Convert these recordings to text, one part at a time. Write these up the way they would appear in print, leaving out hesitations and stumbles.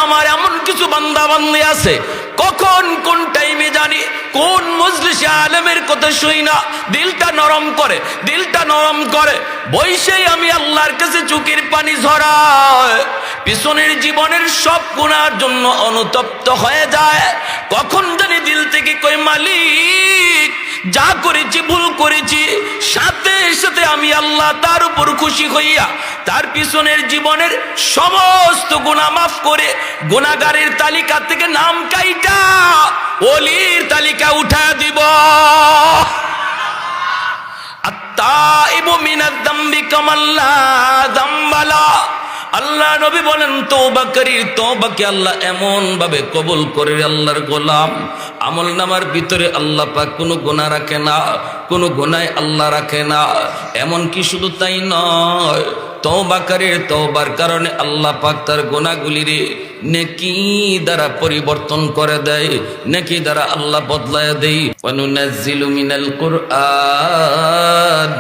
আমার এমন কিছু বান্দা বান্দি আছে কখন কোন টাইমে জানি কোন মজলিসে আলেমের কথা শুই না দিলটা নরম করে বৈশেই আমি আল্লাহর কাছে চোখের পানি ঝরায়, পিছনের জীবনের সব গুনার জন্য অনুতপ্ত হয়ে যায়। কখন জানি দিল থেকে কই মালিক যা করেছি ভুল করেছি, সাথে সাথে আমি আল্লাহ তার উপর খুশি হইয়া তার পিছনের জীবনের সমস্ত গুনাহ মাফ করে গুনাহগারের তালিকা থেকে নাম কাইটা ওলির তালিকা উঠা দিব। আত্তাইবু মিনাদ যামবি কামাল্লা যামবালা। আল্লাহ নবী বলেন তওবাকারীর তওবাকে আল্লাহ এমন ভাবে কবুল করে, আল্লাহর গোলাম আমলনামার ভিতরে আল্লাহ পাক কোনো গুনাহ রাখে না, কোনো গুনাহ আল্লাহ রাখে না। এমন কি শুধু তাই নয়, তওবাকারীর তওবার কারণে আল্লাহ পাক তার গুনাহগুলিরে নেকি দ্বারা পরিবর্তন করে দেয়, নেকি দ্বারা আল্লাহ বদলায় দেয়। ওয়া নুনাজ্জিলু মিনাল কুরআন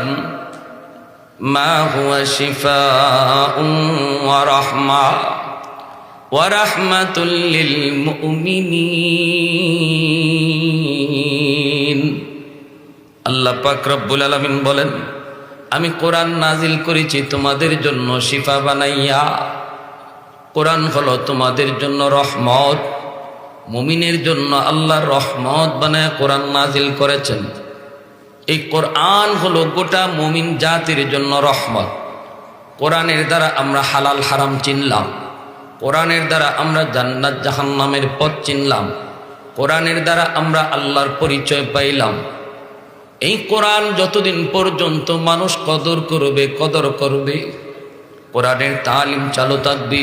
মা হুয়া শিফাউন ওয়া রাহমা ওয়া রাহমাতুল লিল মুমিনিন। আল্লাহ পাক রব্বুল আলামিন বলেন, আমি কোরআন নাজিল করেছি তোমাদের জন্য শিফা বানাইয়া। কোরআন হলো তোমাদের জন্য রহমত, মুমিনের জন্য আল্লাহর রহমত বানায় কোরআন নাজিল করেছেন। এই কোরআন হলো গোটা মুমিন জাতির জন্য রহমত। কোরআনের দ্বারা আমরা হালাল হারাম চিনলাম, কোরআনের দ্বারা আমরা জান্নাত জাহান্নামের পথ চিনলাম, কোরআনের দ্বারা আমরা আল্লাহর পরিচয় পাইলাম। এই কোরআন যতদিন পর্যন্ত মানুষ কদর করবে, কোরআনের তালিম চালু থাকবে,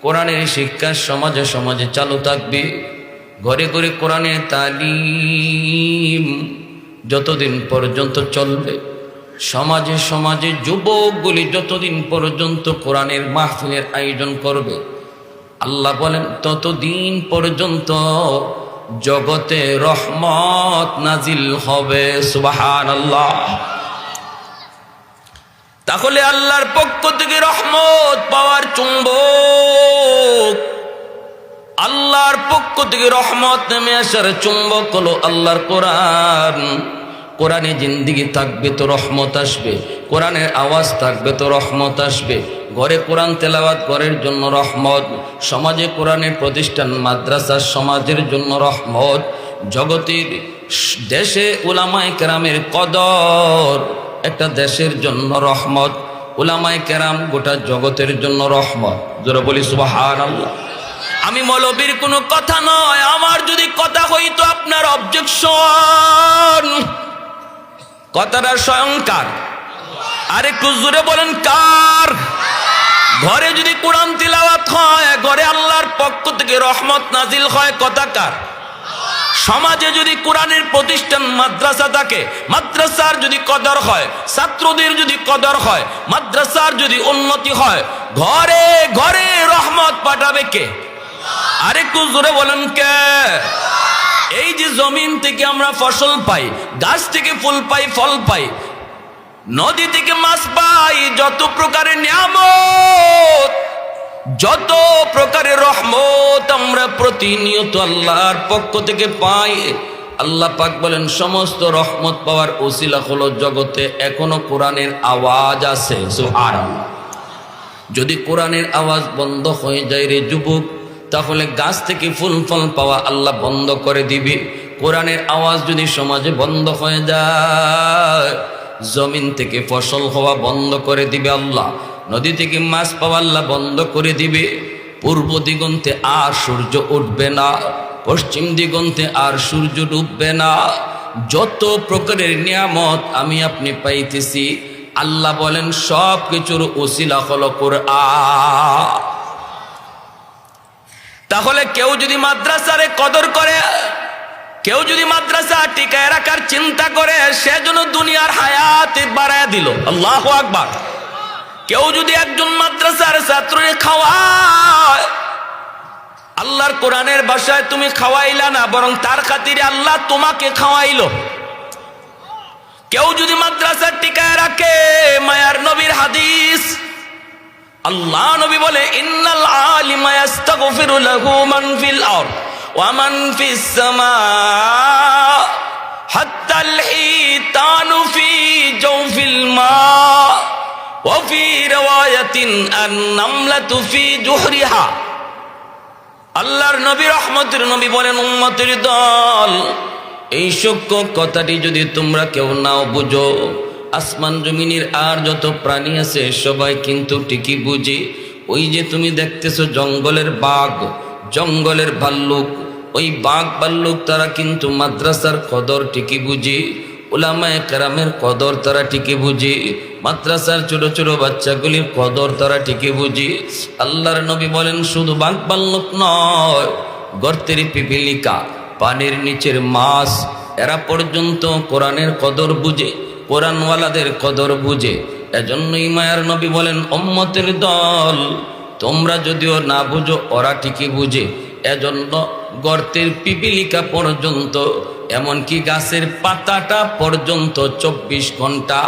কোরআনের শিক্ষা সমাজে সমাজে চালু থাকবে, ঘরে ঘরে কোরআনের তালিম যতদিন পর্যন্ত চলবে, সমাজে সমাজে যুবকগুলি যতদিন পর্যন্ত কোরআনের মাহফিলের আয়োজন করবে, আল্লাহ বলেন ততদিন পর্যন্ত জগতে রহমত নাজিল হবে। সুবহানাল্লাহ। তাহলে আল্লাহর পক্ষ থেকে রহমত পাওয়ার চুম্বক, আল্লাহর পক্ষ থেকে রহমত নেমে আসার চুম্বক হলো আল্লাহর কোরআন। কোরআনে জিন্দেগি থাকবে তো রহমত আসবে, কোরআনের আওয়াজ থাকবে তো রহমত আসবে। ঘরে কোরআন তেলাওয়াত ঘরের জন্য রহমত, সমাজে কোরআনের প্রতিষ্ঠান মাদ্রাসা সমাজের জন্য রহমত, জগতের দেশে উলামায়ে কেরামের কদর একটা দেশের জন্য রহমত, উলামায়ে কেরাম গোটা জগতের জন্য রহমত। যারা বলি সুবহানাল্লাহ। আমি মৌলবীর কোনো কথা নয়, আমার যদি কথা হইতো আপনার অবজেকশন, কথাটা স্বয়ংকার। আর একটু জোরে বলেন কার? ঘরে যদি কোরআন তিলাওয়াত হয়, ঘরে আল্লাহর পক্ষ থেকে রহমত নাজিল হয়, কথা কার? সমাজে যদি কোরআনের প্রতিষ্ঠান মাদ্রাসা থাকে, মাদ্রাসার যদি কদর হয়, ছাত্রদের যদি কদর হয়, মাদ্রাসার যদি উন্নতি হয়, ঘরে ঘরে রহমত পাঠাবে কে? আরেকটু জোরে বলেন কে? এই যে জমিন থেকে আমরা ফসল পাই, গাছ থেকে ফুল পাই, ফল পাই, নদী থেকে মাছ পাই, যত প্রকারের নিয়ামত, যত প্রকারের রহমত আমরা প্রতিনিয়ত আল্লাহর পক্ষ থেকে পাই। আল্লাহ পাক বলেন সমস্ত রহমত পাওয়ার ওসিলা হলো জগতে এখনো কোরআনের আওয়াজ আছে। সুবহানাল্লাহ। যদি কোরআনের আওয়াজ বন্ধ হয়ে যায় রে যুবক, তাহলে গাছ থেকে ফুল ফল পাওয়া আল্লাহ বন্ধ করে দিবে। কোরআনের আওয়াজ যদি সমাজে বন্ধ হয়ে যায়, জমিন থেকে ফসল হওয়া বন্ধ করে দিবে আল্লাহ, নদী থেকে মাছ পাওয়া আল্লাহ বন্ধ করে দিবে। পূর্ব দিগন্তে আর সূর্য উঠবে না, পশ্চিম দিগন্তে আর সূর্য ডুববে না। যত প্রকারের নিয়ামত আমি আপনি পাইতেছি, আল্লাহ বলেন সব কিছুর ওসিলা হলো কোরআন। তাহলে কেউ যদি মাদ্রাসারে কদর করে, কেউ যদি মাদ্রাসা টিকায় রাখার চিন্তা করে, সে যেন দুনিয়ার হায়াত বাড়ায় দিল। আল্লাহু আকবার। কেউ যদি একজন মাদ্রাসার ছাত্রকে খাওয়ায়, আল্লাহর কোরআনের ভাষায় তুমি খাওয়াইলা না, বরং তার খাতিরে আল্লাহ তোমাকে খাওয়াইলো। কেউ যদি মাদ্রাসা টিকায় রাখে, মায়ার নবীর হাদিস, আল্লাহ নবী বলে ইন্নাল আলিমা ইস্তাগফিরু লাহু মান ফিল আরদ ওয়া মান ফিস সামা হাত্তাল হিতানু ফি জাওফিল মা ওয়া ফি রিওয়ায়াতিন আন-নামলাতু ফি জুহরিহা। আল্লাহর নবী রহমতের নবী বলেন, উম্মতের দল, এই সূক্ষ্ম কথাটি যদি তোমরা কেউ নাও বুঝো, আসমান জমিনের আর যত প্রাণী আছে সবাই কিন্তু ঠিকই বুঝে। ওই যে তুমি দেখতেছো জঙ্গলের বাঘ, জঙ্গলের ভাল্লুক, ওই বাঘ ভাল্লুক তারা কিন্তু মাদ্রাসার কদর ঠিকই বুঝে, উলামায়ে কেরামের কদর তারা ঠিকই বুঝে, মাদ্রাসার ছোট ছোট বাচ্চাগুলির কদর তারা ঠিকই বুঝে। আল্লাহর নবী বলেন শুধু বাঘ ভাল্লুক নয়, গর্তের পিপিলিকা, পানির নিচের মাছ, এরা পর্যন্ত কোরআনের কদর বুঝে, কোরআনওয়ালাদের কদর বুঝে। এজন্যই মায়ার নবী বলেন, উম্মতের দল, তোমরা যদিও না বুঝো ওরা ঠিকই বুঝে। এজন্য গর্তের পিপিলিকা পর্যন্ত, এমনকি গাছের পাতাটা পর্যন্ত 24 ঘন্টা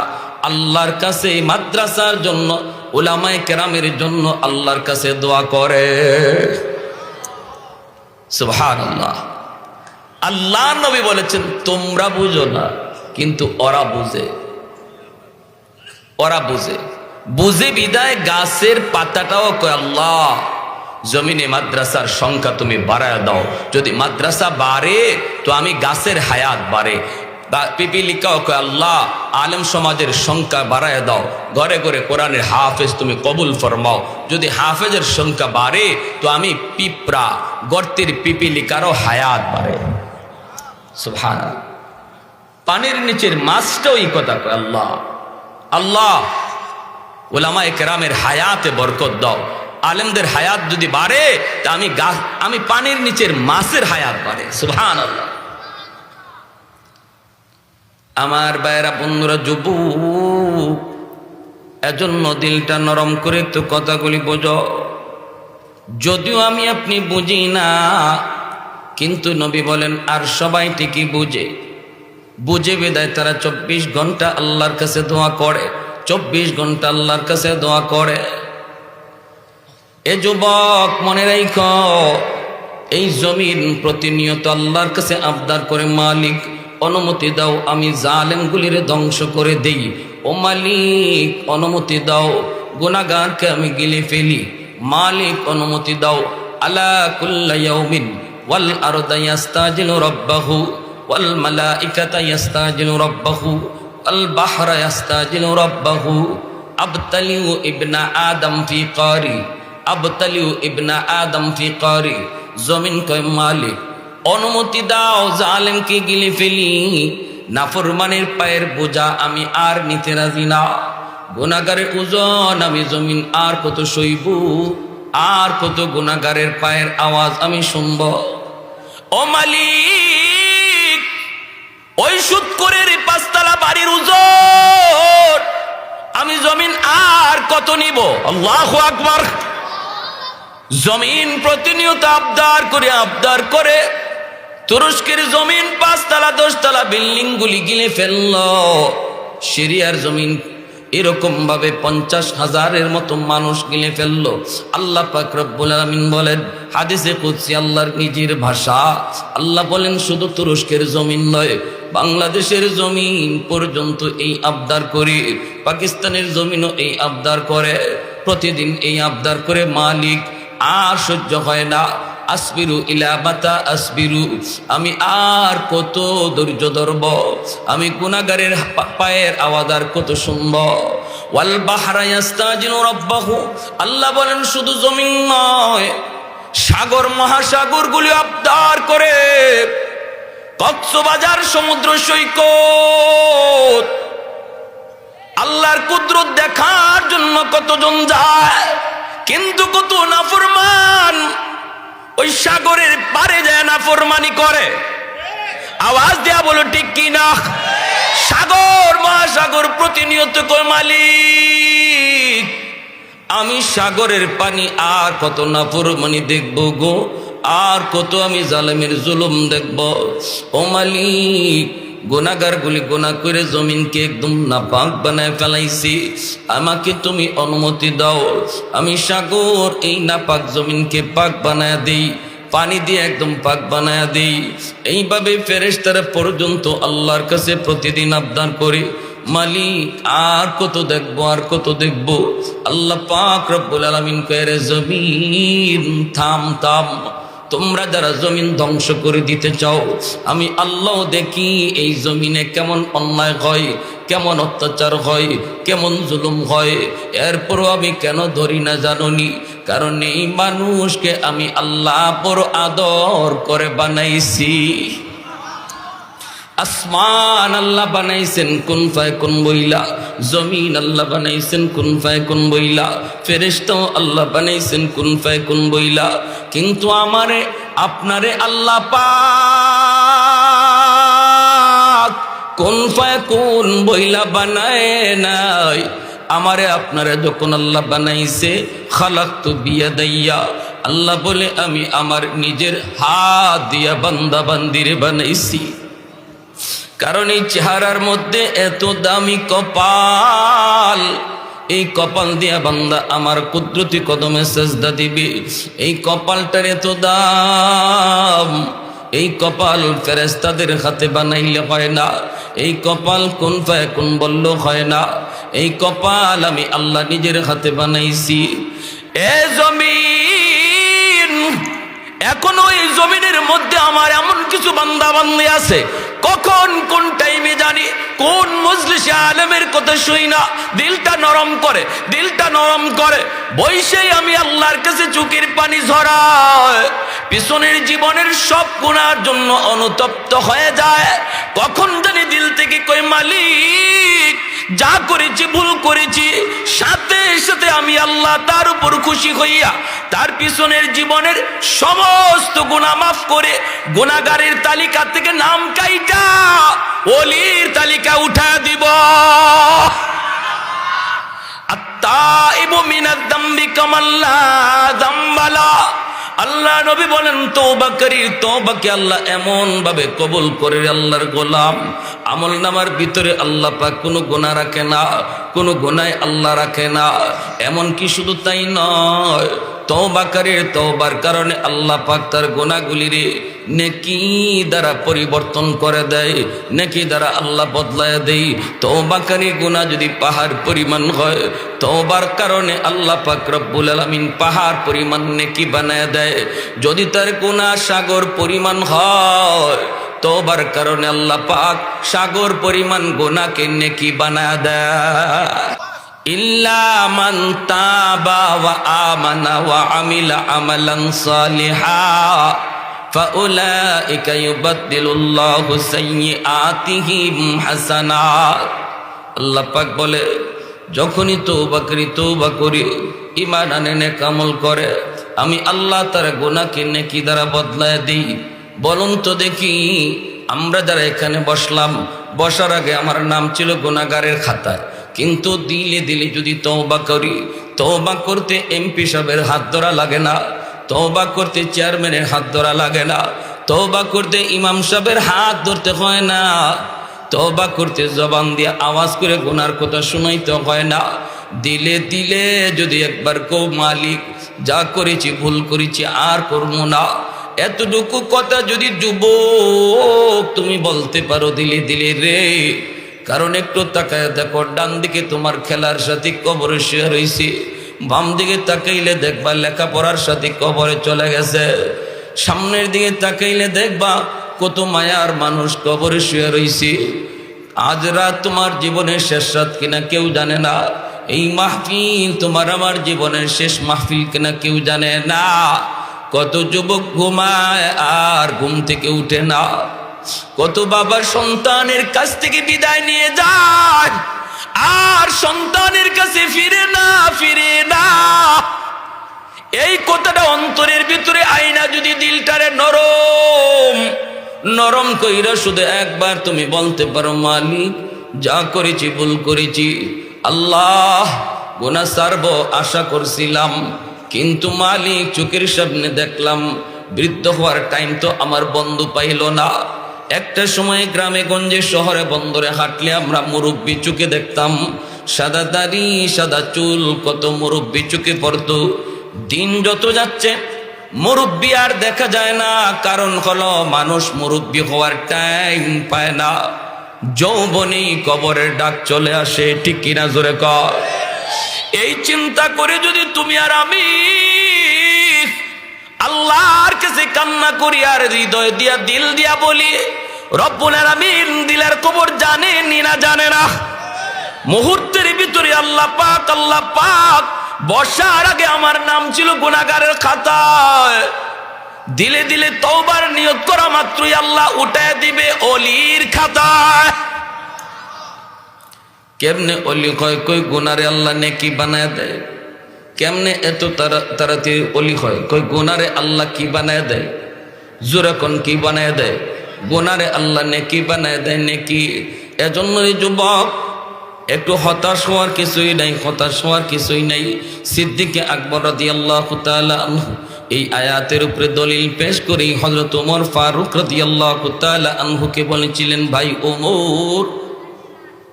আল্লাহর কাছে, মাদ্রাসার জন্য, উলামায়ে কেরামের জন্য আল্লাহর কাছে দোয়া করে। সুবহানাল্লাহ। আল্লাহ নবী বলেছেন তোমরা বুঝো না, কিন্তু ওরা বুঝে, ওরা বুঝে। বুঝে বিদায় গাছের পাতাটাও কয় আল্লাহ জমিনে মাদ্রাসার সংখ্যা তুমি বাড়ায় দাও, যদি মাদ্রাসা বাড়ে তো আমি গাছের হায়াত বাড়ে। পিপিলিকাও কয় আল্লাহ আলেম সমাজের সংখ্যা বাড়ায় দাও, ঘরে ঘরে কোরআনের হাফেজ তুমি কবুল ফরমাও, যদি হাফেজের সংখ্যা বাড়ে তো আমি পিঁপড়া, গর্তের পিপিলিকারও হায়াত বাড়ে। সুবহানাল্লাহ। পানির নিচের মাছটাও এই কথা কয় আল্লাহ, আল্লাহ উলামায়ে কেরামের হায়াতে বরকত দাও, আলেমদের হায়াত যদি বাড়ে তা আমি পানির নিচের মাছের হায়াত বাড়ে। সুবহানাল্লাহ। আমার ভাইরা, বন্ধুরা, যুবক, এজন্য দিলটা নরম করে একটু কথাগুলি বোঝো। যদিও আমি আপনি বুঝি না, কিন্তু নবী বলেন আর সবাই ঠিকই বুঝে। বুঝে বিদায় তারা 24 ঘন্টা আল্লাহর কাছে দোয়া করে, 24 ঘন্টা আল্লাহর কাছে দোয়া করে। এ যুবক, মনে রাখো, এই জমিন প্রতিনিয়ত আল্লাহর কাছে আবদার করে, মালিক অনুমতি দাও আমি জালেমগুলির ধ্বংস করে দেই, ও মালিক অনুমতি দাও গুনাহগারকে আমি গিলে ফেলি, মালিক অনুমতি দাও। আলা কুল্লি ইয়াউমিন ওয়াল আরদু ইস্তাজিলু রাব্বাহু ওয়াল মালাইকাতু ইস্তাজিলু রাব্বাহু ওয়াল বাহরা ইস্তাজিলু রাব্বাহু আবতালিউ ইবনা আদম ফি কারি, আবতালিউ ইবনা আদম ফি কারি। জমিন কয় মালিক অনুমতি দাও জালেমকে গিলে ফেলি, নাফরমানের পায়ের বোঝা আমি আর নিতে রাজি না, গুনাহগারের ওজন আমি জমিন আর কত সইব, আর কত গুনাহগারের পায়ের আওয়াজ আমি শুনব। ও মালিক, ওই সুদখোরের 5 তলা বাড়ির ওজন আমি জমিন আর কত নিব? আল্লাহু আকবার। জমিন প্রতিনিয়ত আবদার করে তুরস্কের জমিন 5 তলা 10 তলা বিল্ডিং গুলি গিলে ফেলল। সিরিয়ার জমিন এরকম ভাবে 50,000-এর মতো মানুষ গিলে ফেলল। আল্লাহ পাক রব্বুল আলামিন বলেন, হাদিসে কুদসি আল্লাহর নিজের ভাষা, আল্লাহ বলেন শুধু তুরস্কের জমিন নয়, বাংলাদেশের জমিন পর্যন্ত এই আবদার করে, পাকিস্তানের জমিনও এই আবদার করে, প্রতিদিন এই আবদার করে, মালিক আর সহ্য হয় না, আসবিরু ইলা মাতা আসবিরু, আমি আর কত ধৈর্য ধরব, আমি গুনাহগারের পায়ের আওয়াজ আর কত শুনব। ওয়াল বাহরা ইস্তাজিলু রাব্বাহু, আল্লাহ বলেন শুধু জমিন নয়, সাগর মহাসাগরগুলি আবদার করে। কক্সবাজার সমুদ্র সৈকত আল্লাহর কুদরত দেখার জন্য কতজন যায়, কিন্তু কত নাফরমান ওই সাগরের পারে যায় নাফরমানি করে। আওয়াজ দেয়া বলো ঠিক কি না? সাগর মহাসাগর প্রতিনিয়ত কয়, মালিক আমি সাগরের পানি আর কত নাফরমানি দেখব গো, আর কত আমি জালেমের জুলুম দেখব। ও মালিক, গুনাহগারগুলি গুনাহ করে জমিনকে একদম নাপাক বানায় ফেলাইছি। আমাকে তুমি অনুমতি দাও, আমি সাগর এই নাপাক জমিনকে পাক বানায় দেই, পানি দিয়ে একদম পাক বানায় দেই। এইভাবে ফেরেশতারা পর্যন্ত আল্লাহর কাছে প্রতিদিন আবদার করে, মালিক আর কত দেখবো, আর কত দেখবো। আল্লাহ পাক রব্বুল আলামিন কয়, রে জমিন থাম থাম, তোমরা যারা জমিন ধ্বংস করে দিতে চাও, আমি আল্লাহ দেখি এই জমিনে কেমন অন্যায় হয়, কেমন অত্যাচার হয়, কেমন জুলুম হয়। এরপরও আমি কেন ধরি না জানোনি? কারণ এই মানুষকে আমি আল্লাহ বড় আদর করে বানাইছি। আসমান আল্লাহ বানাইছেন কুন ফায়াকুন বইলা, জমিন আল্লাহ বানাইছেন কুন ফায়াকুন বইলা, ফেরেশতাও আল্লাহ বানাইছেন কুন ফায়াকুন বইলা। কিন্তু আমারে আপনারে আল্লাহ পাক কুন ফায়াকুন বইলা বানায় নাই। আমারে আপনারে যখন আল্লাহ বানাইছে, খালাকতু বিয়াদাইয়া, আল্লাহ বলে আমি আমার নিজের হাত দিয়া বান্দা বান্দিরে বানাইছি। কারণ এই চেহারার মধ্যে এত দামি কপাল, এই কপাল দিয়া বান্দা আমার কুদরতি কদমে সেজদা দিবে। এই কপালটার এত দাম, এই কপাল ফেরেশতাদের হাতে বানাইলে হয় না, এই কপাল কুন ফায়াকুন বলল হয় না, এই কপাল আমি আল্লাহ নিজের হাতে বানাইছি। এ জমিন, এখনো এই জমিনের মধ্যে আমার এমন কিছু বান্দা বান্দি আছে, কখন কোন টাইমে জানি কোন মজলিসে আলেমের কথা শুই না দিলটা নরম করে, দিলটা নরম করে বৈশেই আমি আল্লাহর কাছে চোখের পানি ঝরায়, পিছনের জীবনের সব গুনার জন্য অনুতপ্ত হয়ে যায়। কখন জানি দিল থেকে কই, মালিক যা করেছি ভুল করেছি, সাথে সাথে আমি আল্লাহ তার উপর খুশি হইয়া তার পিছনের জীবনের সমস্ত গুনাহ মাফ করে গুনাহগারের তালিকা থেকে নাম কাইটা ওলির তালিকা উঠা দিব। আত্তাইবু মিনাদ দামবি কামাল্লা যামবালা। আল্লাহ নবী বলেন, তওবাকারী তওবাকে আল্লাহ এমন ভাবে কবুল করে, আল্লাহর গোলাম আমল নামার ভিতরে আল্লাহ পাক কোনো গুনাহ রাখে না, কোনো গুনাহ আল্লাহ রাখে না। এমন কি শুধু তাই নয়, তওবাকারীর তওবার কারণে আল্লাহ পাক তার গুনাহগুলিরে নেকি দ্বারা পরিবর্তন করে দেয়, নেকি দ্বারা আল্লাহ বদলায় দেয়। তওবাকারী গুনাহ যদি পাহাড় পরিমাণ হয়, তওবার কারণে আল্লাহ পাক রব্বুল আলামিন পাহাড় পরিমাণ নেকি বানায় দেয়। যদি তার গুনাহ সাগর পরিমাণ হয়, তওবার কারণে আল্লাহ পাক সাগর পরিমাণ গুনাহকে নেকি বানায় দেয়। ইল্লা মান তাবা ওয়া আমানা ওয়া আমিলা আমালান সালিহা ফাউলাইকা ইউবাদদিলুল্লাহু সাইয়্যাতিহিম হাসানাত। আল্লাহ পাক বলে, যখনই তওবা করি, ঈমান আনে, নেক আমল করে, আমি আল্লাহ তার গুনাহকে নেকি দ্বারা বদলায় দিই। বলুন তো দেখি, আমরা যারা এখানে বসলাম, বসার আগে আমার নাম ছিল গুনাহগারের খাতায়, কিন্তু দিলে দিলে যদি তওবা করি, তওবা করতে এমপি সাহেবের হাত ধরা লাগে না, তওবা করতে চেয়ারম্যানের হাত ধরা লাগে না, তওবা করতে ইমাম সাহেবের হাত ধরতে হয় না, তওবা করতে জবান দিয়ে আওয়াজ করে গুনার কথা শুনাইতে হয় না। দিলে দিলে যদি একবার কও, মালিক যা করেছি ভুল করেছি আর করবো না, এতটুকু কথা যদি যুবক তুমি বলতে পারো দিলে দিলে রে, কারণ একটু তাকায় দেখো, ডান দিকে তোমার খেলার সাথে কবরে শুয়ে রয়েছে, বাম দিকে তাকাইলে দেখবা লেখাপড়ার সাথে কবরে চলে গেছে, সামনের দিকে তাকাইলে দেখবা কত মায়ার মানুষ কবরে শুয়ে রয়েছে। আজ রাত তোমার জীবনের শেষ রাত কিনা কেউ জানে না, এই মাহফিল তোমার আমার জীবনের শেষ মাহফিল কিনা কেউ জানে না। কত যুবক ঘুমায় আর ঘুম থেকে উঠে না, কত বাবার সন্তানের কাছ থেকে বিদায় নিয়ে যায় আর সন্তানের কাছে ফিরে না। এই কথাটা অন্তরের ভিতরে আইনা যদি দিলটারে নরম কইরা শুধু একবার তুমি বলতে পারো, মালিক যা করেছি ভুল করেছি, আল্লাহ গুনাহ ছাড়ব আশা করছিলাম, কিন্তু মালিক চোখের সামনে দেখলাম বৃদ্ধ হওয়ার টাইম তো আমার বন্ধু পাইল না, একটা সময় গ্রামে গঞ্জে শহরে বন্দরে হাঁটলে আমরা মুরব্বী চোখে দেখতাম, সাদা দাড়ি সাদা চুল, কত মুরব্বী চোখে পড়তো। দিন যত যাচ্ছে মুরব্বী আর দেখা যায় না, কারণ হলো মানুষ মুরব্বী হওয়ার টাইম পায় না। যৌবনেই কবরের ডাক চলে আসে, ঠিক কিনা জোরে কর। এই চিন্তা করে যদি তুমি আর আমি আল্লাহর কাছে কান্না করি আর হৃদয় দিয়া দিল দিয়া বলি, রব্বুল আলামিন দিলের খবর জানে না জানে না? মুহূর্তের ভিতরে আল্লাহ পাক বর্ষার আগে আমার নাম ছিল গুনাহগারের খাতায়, দিলে দিলে তওবার নিয়ত করা মাত্রই আল্লাহ উঠায় দিবে অলির খাতায়। কেমনে অলি হয়? কই গুনারে আল্লাহ নেকি বানায় দেয়। কেমনে এত তাড়াতাড়ি অলি হয়? কই গুনারে আল্লাহ কি বানায় দেয়? জোরে কোন কি বানায় দেয়? গুনারে আল্লাহ নেকি বানায় দেয়, নেকি। এজন্যই যুবক একটু হতাশ হওয়ার কিছুই নাই, হতাশ হওয়ার কিছুই নাই। সিদ্দিকে আকবর রাদিয়াল্লাহু তাআলা আনহু এই আয়াতের উপরে দলিল পেশ করে হযরত ওমর ফারুক রাদিয়াল্লাহু তাআলা আনহুকে বলেছিলেন, ভাই ওমর,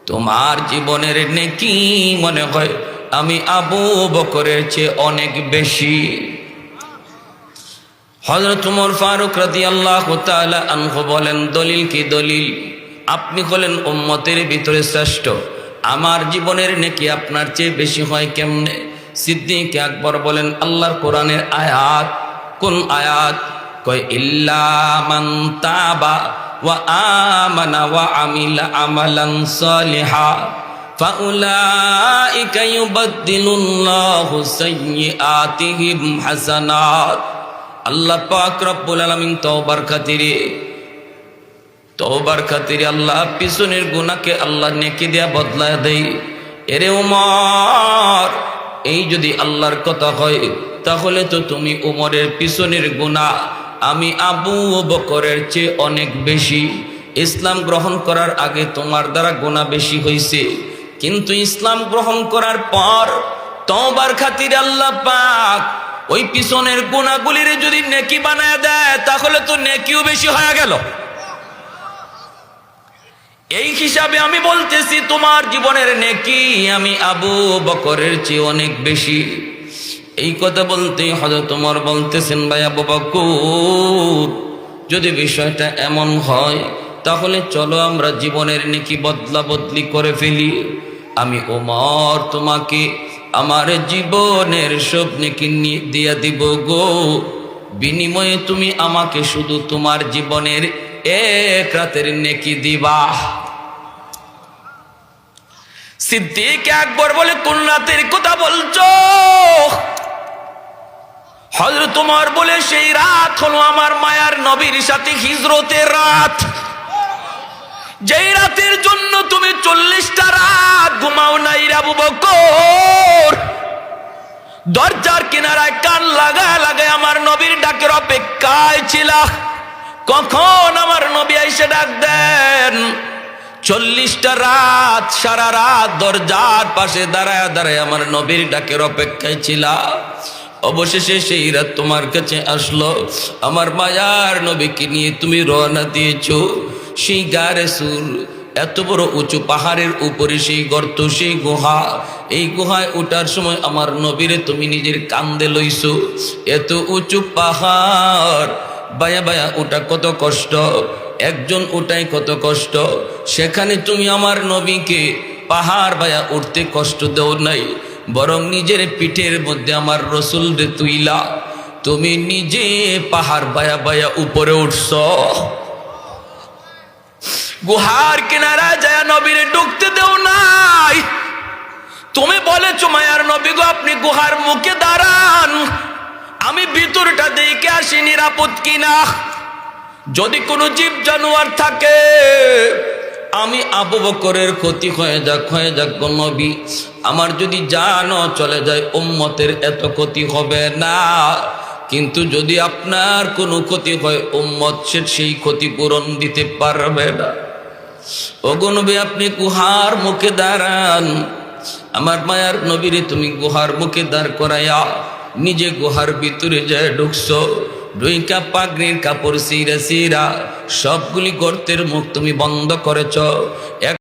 তোমার জীবনের নেকি মনে হয় আমি আবু বকরের চেয়ে অনেক বেশি। হযরত ওমর ফারুক রাদিয়াল্লাহু তাআলা আনহু বলেন, দলিল কি? দলিল, আপনি হলেন উম্মতের ভিতরে শ্রেষ্ঠ, আমার জীবনের নেকি আপনার চেয়ে বেশি হয় কেমনে? সিদ্দিক আকবর বলেন, আল্লাহর কোরআনের আয়াত। কোন আয়াত? কয় ইল্লা মান তাবা ওয়া আমানা ওয়া আমিলা আমালান সালিহা ফাউলাইকা ইউবাদদিলুল্লাহু সাইয়্যাতিহিম হাসানাত। আল্লাহ পাক রব্বুল আলামিন তওবার খাতিরে আল্লাহ পিছনের গুনাহকে আল্লাহ নেকি দিয়া বদলায় দেয়। এরে ওমর, এই যদি আল্লাহর কথা হয় তাহলে তো তুমি ওমরের পিছনের গুনাহ আমি আবু বকরের চেয়ে অনেক বেশি। ইসলাম গ্রহণ করার আগে তোমার দ্বারা গুনাহ বেশি হয়েছে, কিন্তু ইসলাম গ্রহণ করার পর তওবার খাতিরে আল্লাহ পাক ওই পিছনের গুনাহগুলির যদি নেকি বানায় দেয় তাহলে তো নেকিও বেশি হয়ে গেল। এই হিসাবে আমি বলতেছি তোমার জীবনের নেকি আমি আবু বকরের চেয়ে অনেক বেশি। এই কথা বলতে হযরত ওমর বলতেছেন, ভাই আবু বকর, যদি বিষয়টা এমন হয় তাহলে চলো আমরা জীবনের নেকি বদলা বদলি করে ফেলি। আমি ওমর তোমাকে আমার জীবনের সব নেকি দিয়ে দিব গো, বিনিময়ে তুমি আমাকে শুধু তোমার জীবনের এক রাতের নেকি দিবা। সিদ্দিক আকবর বলে, কোন রাতের কথা বলছো? হযরত ওমর বলে, সেই রাত হলো আমার মায়ার নবীর সাথে হিজরতের রাত, যেই রাতের জন্য তুমি 40টা রাত ঘুমাও নাই রে আবু বকর। দরজার কিনারায় কান লাগায় লাগায় আমার নবীর ডাকের অপেক্ষায় ছিলা, কখন আমার নবী এসে ডাক দেন। 40টা রাত সারা রাত দরজার পাশে দাঁড়ায় দাঁড়ায় আমার নবীর ডাকের অপেক্ষায় ছিলা। অবশেষে সেই রাত তোমার কাছে আসলো, আমার মায়ার নবীকে নিয়ে তুমি রওনা দিয়েছো সেই গারে সুর, এত বড় উঁচু পাহাড়ের উপরে সেই গর্ত, সেই গুহা। এই গুহায় ওঠার সময় আমার নবীরে তুমি নিজের কান্দে লইছো। এত উঁচু পাহাড় বায়া বায়া ওটা কত কষ্ট, একজন ওটাই কত কষ্ট, সেখানে তুমি আমার নবীকে পাহাড় বায়া উঠতে কষ্ট দেও নাই, বরং নিজের পিঠের মধ্যে আমার রসুল রে তুইলা তুমি নিজে পাহাড় বায়া বায়া উপরে উঠছ। গুহার কিনারা যায় নবীরে ঢুকতে দেও নাই, তুমি বলেছো মায়ার নবী গো আপনি গুহার মুখে দাঁড়ান, আমি ভিতরটা দেখে আসি নিরাপদ কিনা। যদি কোনো জীব জানোয়ার থাকে, আমি আবু বকরের ক্ষতি হয়ে যাক গো নবী, আমার যদি জানও চলে যায় উম্মতের এত ক্ষতি হবে না, কিন্তু যদি আপনার কোনো ক্ষতি হয় উম্মত সেই ক্ষতিপূরণ দিতে পারবে না। ওগো নবী আপনি গুহার মুখে দাঁড়ান। আমার মায়ার নবীরে তুমি গুহার মুখে দাঁড় করাইয়া নিজে গুহার ভিতরে যায় ঢুকছো। ঢুইকা পাগড়ির কাপড় সিরা সিরা সবগুলি গর্তের মুখ তুমি বন্ধ করেছ।